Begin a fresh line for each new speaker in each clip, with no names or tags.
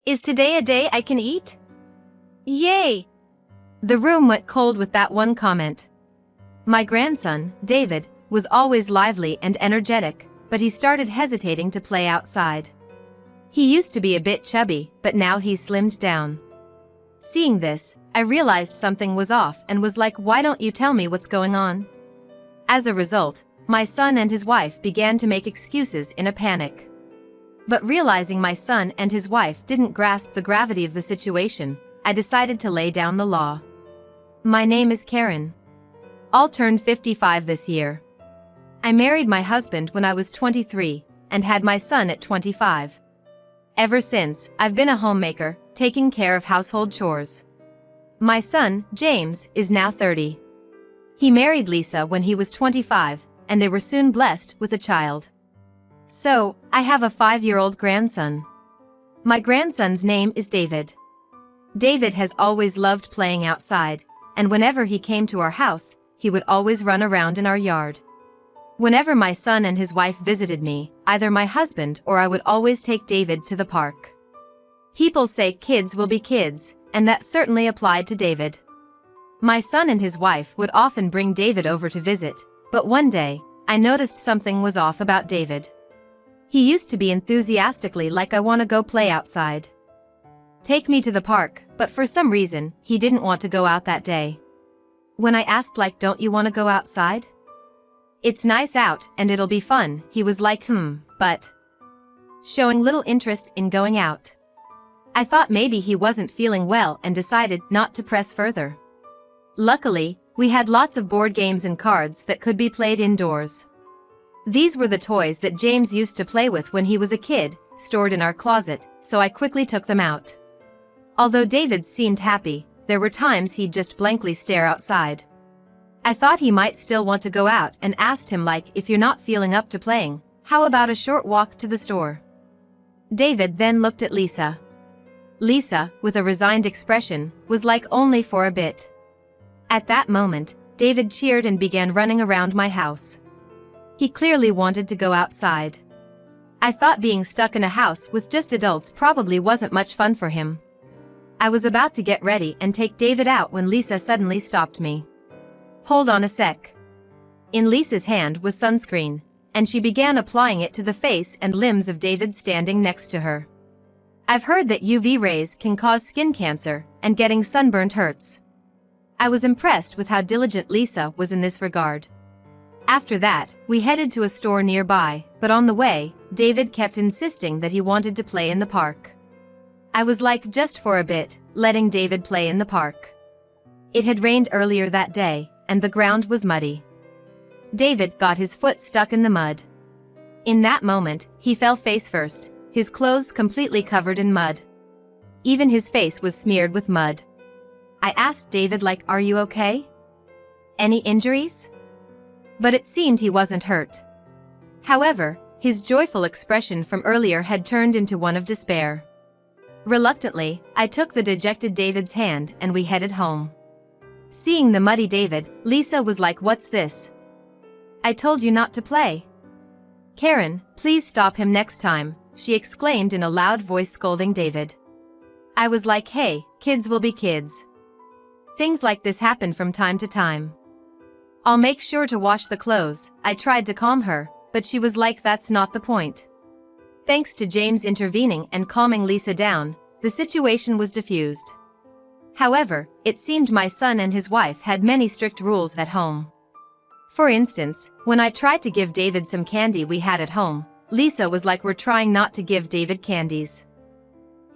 Is today a day I can eat? Yay! The room went cold with that one comment. My grandson, David, was always lively and energetic, but he started hesitating to play outside. He used to be a bit chubby, but now he's slimmed down. Seeing this, I realized something was off and was like, why don't you tell me what's going on? As a result, my son and his wife began to make excuses in a panic. But realizing my son and his wife didn't grasp the gravity of the situation, I decided to lay down the law. My name is Karen. I'll turn 55 this year. I married my husband when I was 23 and had my son at 25. Ever since, I've been a homemaker, taking care of household chores. My son, James, is now 30. He married Lisa when he was 25, and they were soon blessed with a child. So, I have a 5-year-old grandson. My grandson's name is David. David has always loved playing outside, and whenever he came to our house, he would always run around in our yard. Whenever my son and his wife visited me, either my husband or I would always take David to the park. People say kids will be kids, and that certainly applied to David. My son and his wife would often bring David over to visit, but one day, I noticed something was off about David. He used to be enthusiastically like, I want to go play outside. Take me to the park, but for some reason, he didn't want to go out that day. When I asked like, don't you want to go outside? It's nice out and it'll be fun, he was like, but showing little interest in going out. I thought maybe he wasn't feeling well and decided not to press further. Luckily, we had lots of board games and cards that could be played indoors. These were the toys that James used to play with when he was a kid, stored in our closet, so I quickly took them out. Although David seemed happy, there were times he'd just blankly stare outside. I thought he might still want to go out and asked him like, if you're not feeling up to playing, how about a short walk to the store? David then looked at Lisa. Lisa, with a resigned expression, was like, only for a bit. At that moment, David cheered and began running around my house. He clearly wanted to go outside. I thought being stuck in a house with just adults probably wasn't much fun for him. I was about to get ready and take David out when Lisa suddenly stopped me. Hold on a sec. In Lisa's hand was sunscreen, and she began applying it to the face and limbs of David standing next to her. I've heard that UV rays can cause skin cancer, and getting sunburned hurts. I was impressed with how diligent Lisa was in this regard. After that, we headed to a store nearby, but on the way, David kept insisting that he wanted to play in the park. I was like, just for a bit, letting David play in the park. It had rained earlier that day, and the ground was muddy. David got his foot stuck in the mud. In that moment, he fell face first, his clothes completely covered in mud. Even his face was smeared with mud. I asked David like, are you okay? Any injuries? But it seemed he wasn't hurt. However, his joyful expression from earlier had turned into one of despair. Reluctantly, I took the dejected David's hand and we headed home. Seeing the muddy David, Lisa was like, what's this? I told you not to play. Karen, please stop him next time, she exclaimed in a loud voice, scolding David. I was like, hey, kids will be kids. Things like this happen from time to time. I'll make sure to wash the clothes. I tried to calm her, but she was like, that's not the point. Thanks to James intervening and calming Lisa down, the situation was diffused. However, it seemed my son and his wife had many strict rules at home. For instance, when I tried to give David some candy we had at home, Lisa was like, we're trying not to give David candies.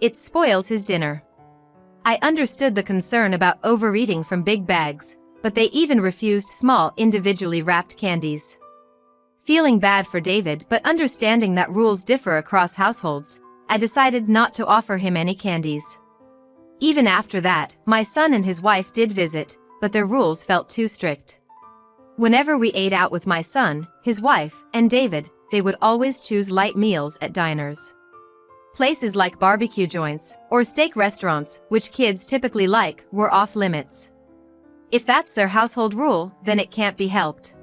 It spoils his dinner. I understood the concern about overeating from big bags, but they even refused small individually wrapped candies. Feeling bad for David but understanding that rules differ across households, I decided not to offer him any candies. Even after that, my son and his wife did visit, but their rules felt too strict. Whenever we ate out with my son, his wife, and David, they would always choose light meals at diners. Places like barbecue joints or steak restaurants, which kids typically like, were off limits. If that's their household rule, then it can't be helped.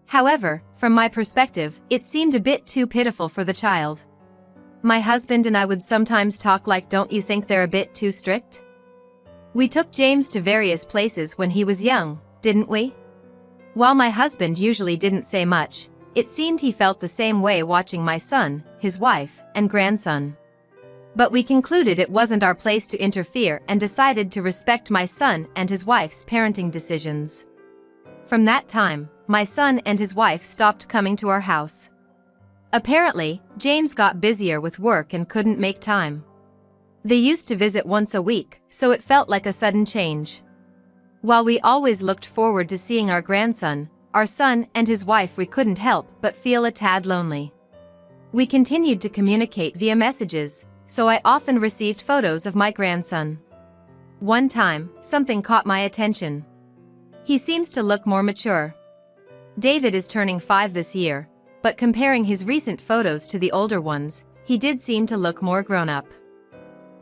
However, from my perspective, it seemed a bit too pitiful for the child. My husband and I would sometimes talk like, don't you think they're a bit too strict? We took James to various places when he was young, didn't we? While my husband usually didn't say much, it seemed he felt the same way watching my son, his wife, and grandson. But we concluded it wasn't our place to interfere and decided to respect my son and his wife's parenting decisions. From that time, my son and his wife stopped coming to our house. Apparently, James got busier with work and couldn't make time. They used to visit once a week, so it felt like a sudden change. While we always looked forward to seeing our grandson, our son and his wife, we couldn't help but feel a tad lonely. We continued to communicate via messages, so I often received photos of my grandson. One time, something caught my attention. He seems to look more mature. David is turning 5 this year, but comparing his recent photos to the older ones, he did seem to look more grown up.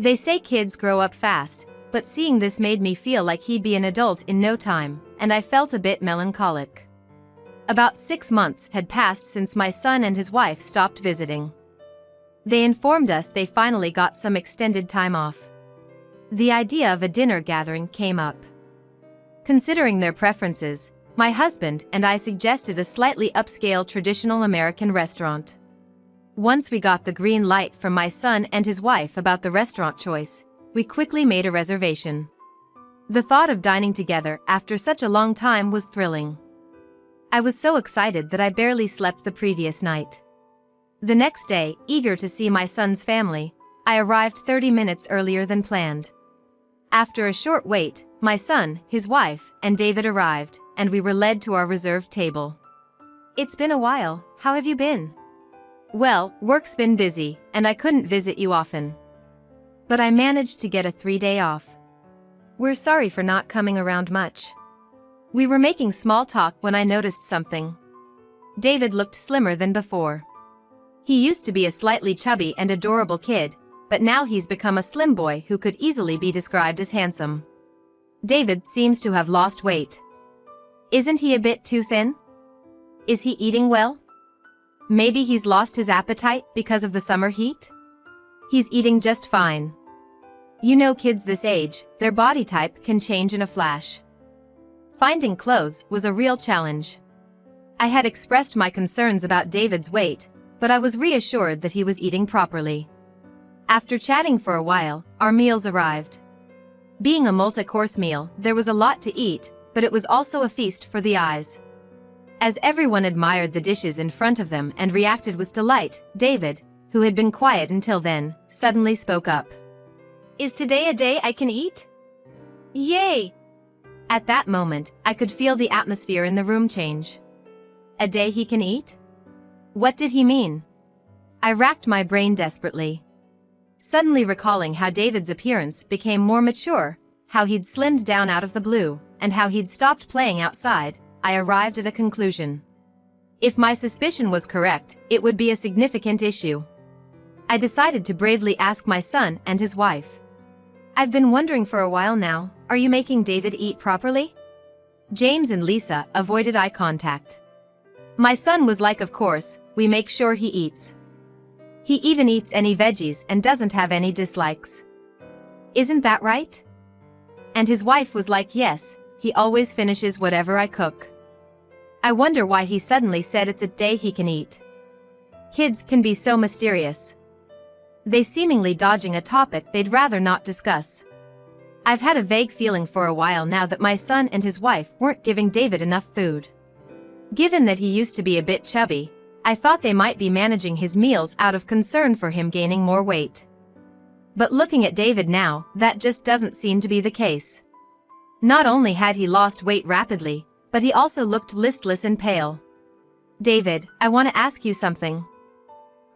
They say kids grow up fast, but seeing this made me feel like he'd be an adult in no time, and I felt a bit melancholic. About 6 months had passed since my son and his wife stopped visiting. They informed us they finally got some extended time off. The idea of a dinner gathering came up. Considering their preferences, my husband and I suggested a slightly upscale traditional American restaurant. Once we got the green light from my son and his wife about the restaurant choice, we quickly made a reservation. The thought of dining together after such a long time was thrilling. I was so excited that I barely slept the previous night. The next day, eager to see my son's family, I arrived 30 minutes earlier than planned. After a short wait, my son, his wife, and David arrived, and we were led to our reserved table. It's been a while, how have you been? Well, work's been busy, and I couldn't visit you often. But I managed to get a 3-day off. We're sorry for not coming around much. We were making small talk when I noticed something. David looked slimmer than before. He used to be a slightly chubby and adorable kid, but now he's become a slim boy who could easily be described as handsome. David seems to have lost weight. Isn't he a bit too thin? Is he eating well? Maybe he's lost his appetite because of the summer heat? He's eating just fine. You know, kids this age, their body type can change in a flash. Finding clothes was a real challenge. I had expressed my concerns about David's weight, but I was reassured that he was eating properly. After chatting for a while, our meals arrived. Being a multi-course meal, there was a lot to eat, but it was also a feast for the eyes. As everyone admired the dishes in front of them and reacted with delight, David, who had been quiet until then, suddenly spoke up. Is today a day I can eat? Yay! At that moment, I could feel the atmosphere in the room change. A day he can eat? What did he mean? I racked my brain desperately. Suddenly recalling how David's appearance became more mature, how he'd slimmed down out of the blue, and how he'd stopped playing outside, I arrived at a conclusion. If my suspicion was correct, it would be a significant issue. I decided to bravely ask my son and his wife. I've been wondering for a while now, are you making David eat properly? James and Lisa avoided eye contact. My son was like, of course, we make sure he eats. He even eats any veggies and doesn't have any dislikes. Isn't that right? And his wife was like, yes, he always finishes whatever I cook. I wonder why he suddenly said it's a day he can eat. Kids can be so mysterious. They seemingly dodging a topic they'd rather not discuss. I've had a vague feeling for a while now that my son and his wife weren't giving David enough food. Given that he used to be a bit chubby, I thought they might be managing his meals out of concern for him gaining more weight. But looking at David now, that just doesn't seem to be the case. Not only had he lost weight rapidly, but he also looked listless and pale. David, I want to ask you something.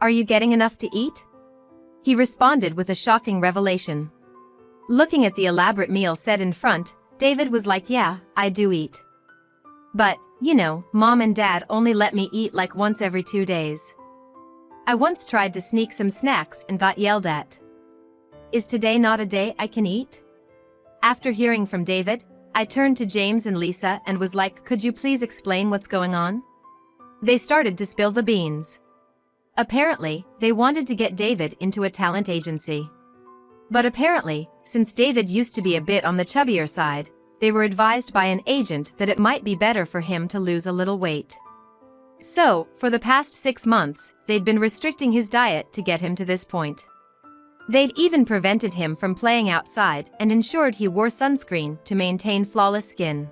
Are you getting enough to eat? He responded with a shocking revelation. Looking at the elaborate meal set in front, David was like, yeah, I do eat. But, you know, Mom and Dad only let me eat like once every 2 days. I once tried to sneak some snacks and got yelled at. Is today not a day I can eat? After hearing from David, I turned to James and Lisa and was like, could you please explain what's going on? They started to spill the beans. Apparently, they wanted to get David into a talent agency. But apparently, since David used to be a bit on the chubbier side, they were advised by an agent that it might be better for him to lose a little weight. So, for the past 6 months, they'd been restricting his diet to get him to this point. They'd even prevented him from playing outside and ensured he wore sunscreen to maintain flawless skin.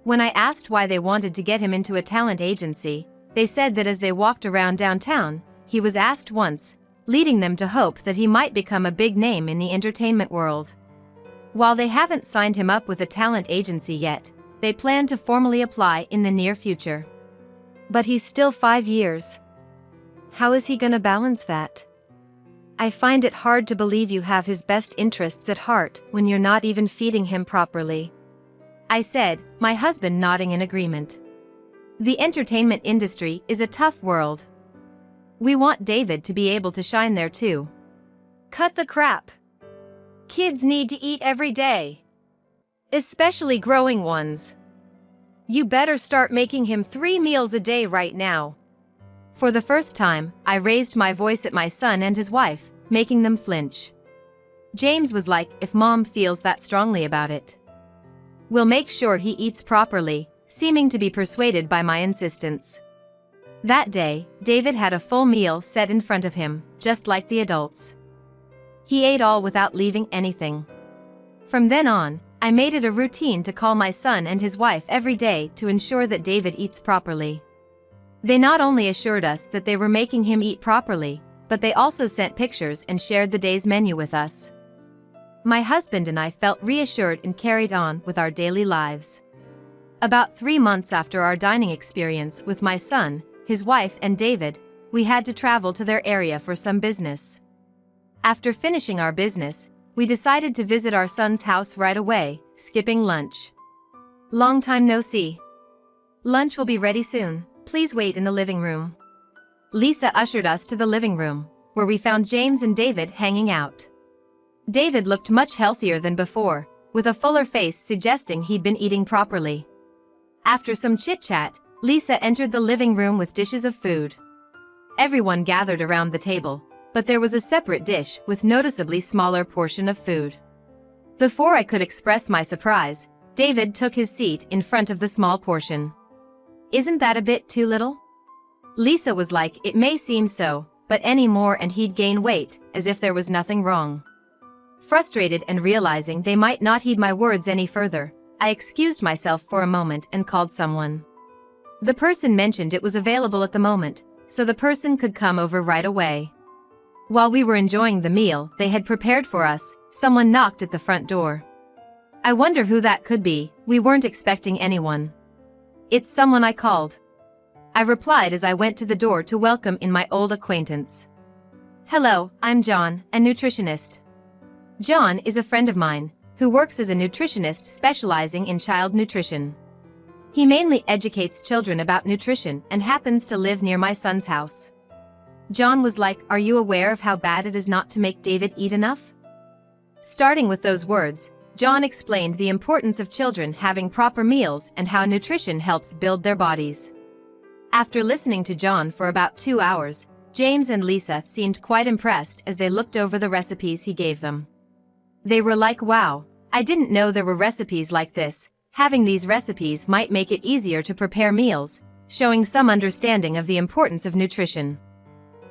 When I asked why they wanted to get him into a talent agency, they said that as they walked around downtown, he was asked once, leading them to hope that he might become a big name in the entertainment world. While they haven't signed him up with a talent agency yet, they plan to formally apply in the near future. But he's still 5 years. How is he gonna balance that? I find it hard to believe you have his best interests at heart when you're not even feeding him properly, I said, my husband nodding in agreement. The entertainment industry is a tough world. We want David to be able to shine there too. Cut the crap. Kids need to eat every day. Especially growing ones. You better start making him 3 meals a day right now. For the first time, I raised my voice at my son and his wife, making them flinch. James was like, if Mom feels that strongly about it, we'll make sure he eats properly, seeming to be persuaded by my insistence. That day, David had a full meal set in front of him, just like the adults. He ate all without leaving anything. From then on, I made it a routine to call my son and his wife every day to ensure that David eats properly. They not only assured us that they were making him eat properly, but they also sent pictures and shared the day's menu with us. My husband and I felt reassured and carried on with our daily lives. About 3 months after our dining experience with my son, his wife and David, we had to travel to their area for some business. After finishing our business, we decided to visit our son's house right away, skipping lunch. Long time no see. Lunch will be ready soon, please wait in the living room. Lisa ushered us to the living room, where we found James and David hanging out. David looked much healthier than before, with a fuller face suggesting he'd been eating properly. After some chit-chat, Lisa entered the living room with dishes of food. Everyone gathered around the table, but there was a separate dish with noticeably smaller portion of food. Before I could express my surprise, David took his seat in front of the small portion. Isn't that a bit too little? Lisa was like, it may seem so, but any more and he'd gain weight, as if there was nothing wrong. Frustrated and realizing they might not heed my words any further, I excused myself for a moment and called someone. The person mentioned it was available at the moment, so the person could come over right away. While we were enjoying the meal they had prepared for us, someone knocked at the front door. I wonder who that could be, we weren't expecting anyone. It's someone I called, I replied as I went to the door to welcome in my old acquaintance. Hello, I'm John, a nutritionist. John is a friend of mine, who works as a nutritionist specializing in child nutrition. He mainly educates children about nutrition and happens to live near my son's house. John was like, are you aware of how bad it is not to make David eat enough? Starting with those words, John explained the importance of children having proper meals and how nutrition helps build their bodies. After listening to John for about 2 hours, James and Lisa seemed quite impressed as they looked over the recipes he gave them. They were like, wow, I didn't know there were recipes like this. Having these recipes might make it easier to prepare meals, showing some understanding of the importance of nutrition.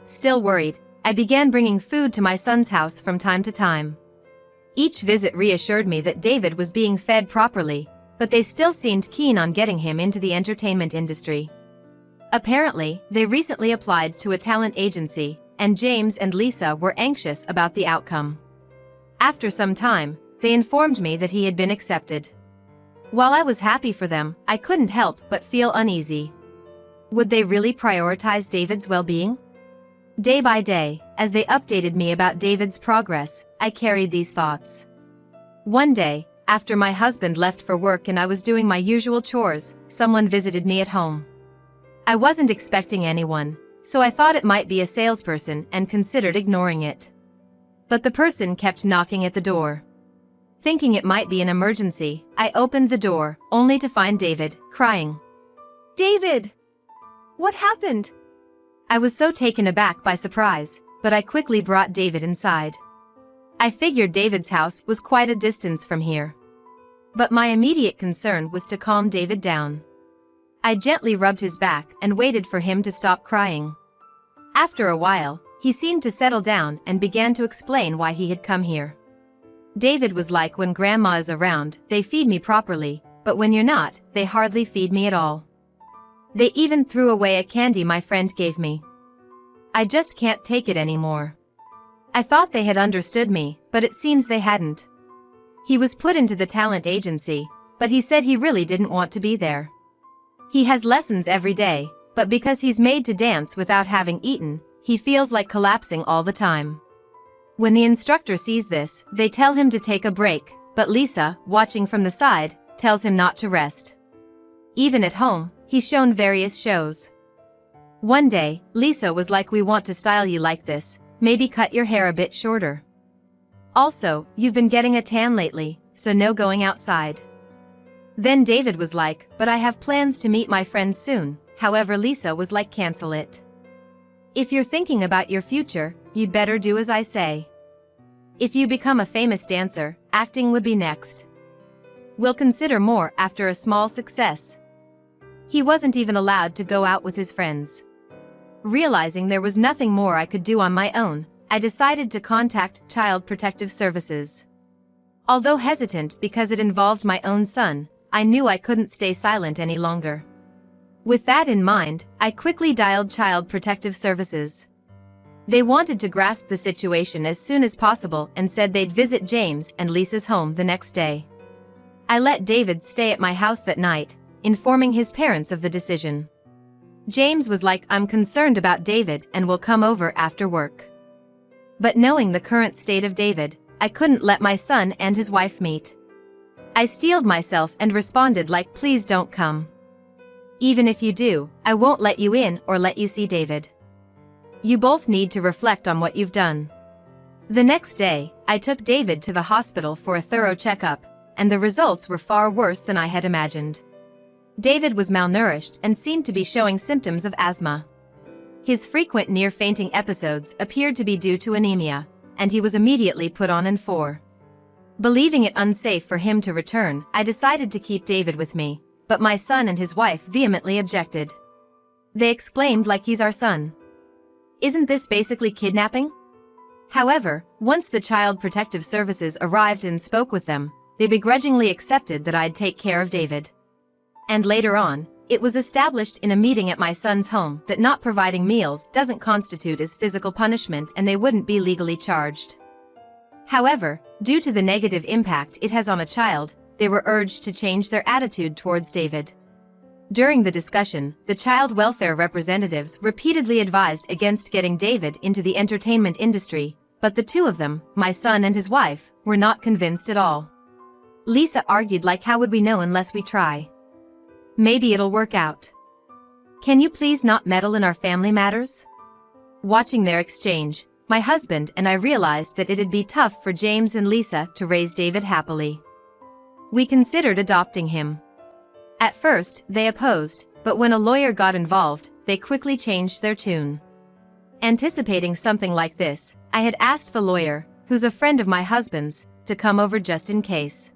Still worried, I began bringing food to my son's house from time to time. Each visit reassured me that David was being fed properly, but they still seemed keen on getting him into the entertainment industry. Apparently, they recently applied to a talent agency, and James and Lisa were anxious about the outcome. After some time, they informed me that he had been accepted. While I was happy for them, I couldn't help but feel uneasy. Would they really prioritize David's well-being? Day by day, as they updated me about David's progress, I carried these thoughts. One day, after my husband left for work and I was doing my usual chores, someone visited me at home. I wasn't expecting anyone, so I thought it might be a salesperson and considered ignoring it. But the person kept knocking at the door. Thinking it might be an emergency, I opened the door, only to find David, crying. David! What happened? I was so taken aback by surprise, but I quickly brought David inside. I figured David's house was quite a distance from here. But my immediate concern was to calm David down. I gently rubbed his back and waited for him to stop crying. After a while, he seemed to settle down and began to explain why he had come here. David was like, when grandma is around, they feed me properly, but when you're not, they hardly feed me at all. They even threw away a candy my friend gave me. I just can't take it anymore. I thought they had understood me, but it seems they hadn't. He was put into the talent agency, but he said he really didn't want to be there. He has lessons every day, but because he's made to dance without having eaten, he feels like collapsing all the time. When the instructor sees this, they tell him to take a break, but Lisa, watching from the side, tells him not to rest. Even at home, he's shown various shows. One day, Lisa was like, "We want to style you like this, maybe cut your hair a bit shorter. Also, you've been getting a tan lately, so no going outside." Then David was like, "But I have plans to meet my friends soon." However, Lisa was like, "Cancel it. If you're thinking about your future, you'd better do as I say. If you become a famous dancer, acting would be next. We'll consider more after a small success." He wasn't even allowed to go out with his friends. Realizing there was nothing more I could do on my own, I decided to contact Child Protective Services. Although hesitant because it involved my own son, I knew I couldn't stay silent any longer. With that in mind, I quickly dialed Child Protective Services. They wanted to grasp the situation as soon as possible and said they'd visit James and Lisa's home the next day. I let David stay at my house that night, informing his parents of the decision. James was like, "I'm concerned about David and will come over after work." But knowing the current state of David, I couldn't let my son and his wife meet. I steeled myself and responded like, "Please don't come. Even if you do, I won't let you in or let you see David. You both need to reflect on what you've done." The next day, I took David to the hospital for a thorough checkup, and the results were far worse than I had imagined. David was malnourished and seemed to be showing symptoms of asthma. His frequent near-fainting episodes appeared to be due to anemia, and he was immediately put on N4. Believing it unsafe for him to return, I decided to keep David with me, but my son and his wife vehemently objected. They exclaimed like, "He's our son. Isn't this basically kidnapping?" However, once the Child Protective Services arrived and spoke with them, they begrudgingly accepted that I'd take care of David. And later on, it was established in a meeting at my son's home that not providing meals doesn't constitute as physical punishment and they wouldn't be legally charged. However, due to the negative impact it has on a child, they were urged to change their attitude towards David. During the discussion, the child welfare representatives repeatedly advised against getting David into the entertainment industry, but the two of them, my son and his wife, were not convinced at all. Lisa argued like, "How would we know unless we try? Maybe it'll work out. Can you please not meddle in our family matters?" Watching their exchange, my husband and I realized that it'd be tough for James and Lisa to raise David happily. We considered adopting him. At first, they opposed, but when a lawyer got involved, they quickly changed their tune. Anticipating something like this, I had asked the lawyer, who's a friend of my husband's, to come over just in case.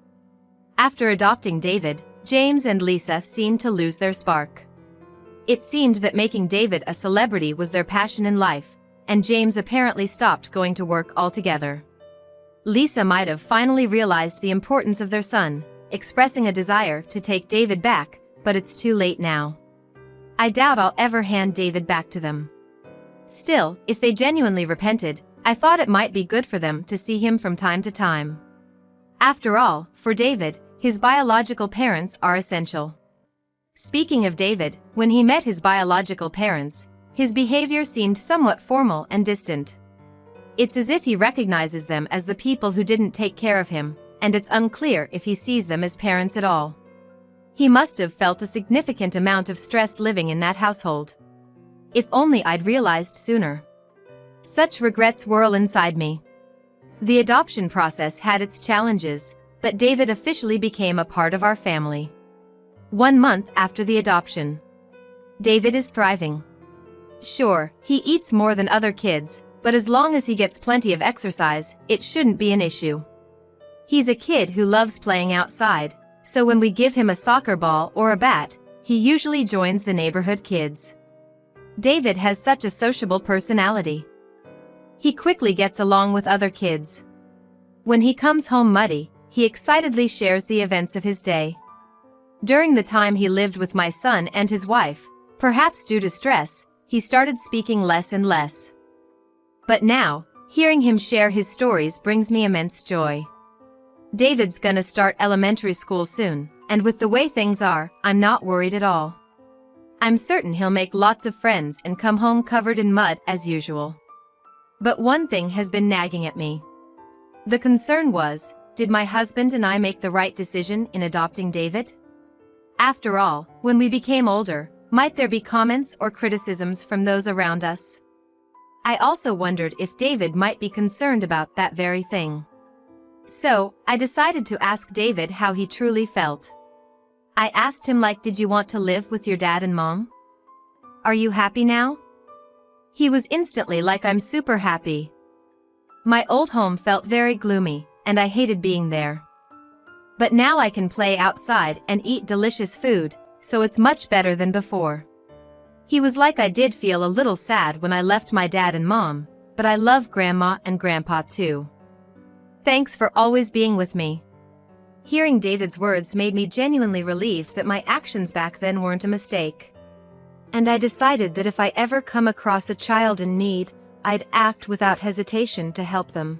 After adopting David, James and Lisa seemed to lose their spark. It seemed that making David a celebrity was their passion in life, and James apparently stopped going to work altogether. Lisa might have finally realized the importance of their son, expressing a desire to take David back, but it's too late now. I doubt I'll ever hand David back to them. Still, if they genuinely repented, I thought it might be good for them to see him from time to time. After all, for David, his biological parents are essential. Speaking of David, when he met his biological parents, his behavior seemed somewhat formal and distant. It's as if he recognizes them as the people who didn't take care of him, and it's unclear if he sees them as parents at all. He must have felt a significant amount of stress living in that household. If only I'd realized sooner. Such regrets whirl inside me. The adoption process had its challenges, but David officially became a part of our family. 1 month after the adoption. David is thriving. Sure, he eats more than other kids, but as long as he gets plenty of exercise, it shouldn't be an issue. He's a kid who loves playing outside, so when we give him a soccer ball or a bat, he usually joins the neighborhood kids. David has such a sociable personality. He quickly gets along with other kids. When he comes home muddy, he excitedly shares the events of his day. During the time he lived with my son and his wife, perhaps due to stress, he started speaking less and less. But now, hearing him share his stories brings me immense joy. David's gonna start elementary school soon, and with the way things are, I'm not worried at all. I'm certain he'll make lots of friends and come home covered in mud as usual. But one thing has been nagging at me. The concern was, did my husband and I make the right decision in adopting David? After all, when we became older, might there be comments or criticisms from those around us? I also wondered if David might be concerned about that very thing. So, I decided to ask David how he truly felt. I asked him did you want to live with your dad and mom? Are you happy now? He was instantly I'm super happy. My old home felt very gloomy, and I hated being there. But now I can play outside and eat delicious food, so it's much better than before. He was I did feel a little sad when I left my dad and mom, but I love grandma and grandpa too. Thanks for always being with me. Hearing David's words made me genuinely relieved that my actions back then weren't a mistake. And I decided that if I ever come across a child in need, I'd act without hesitation to help them.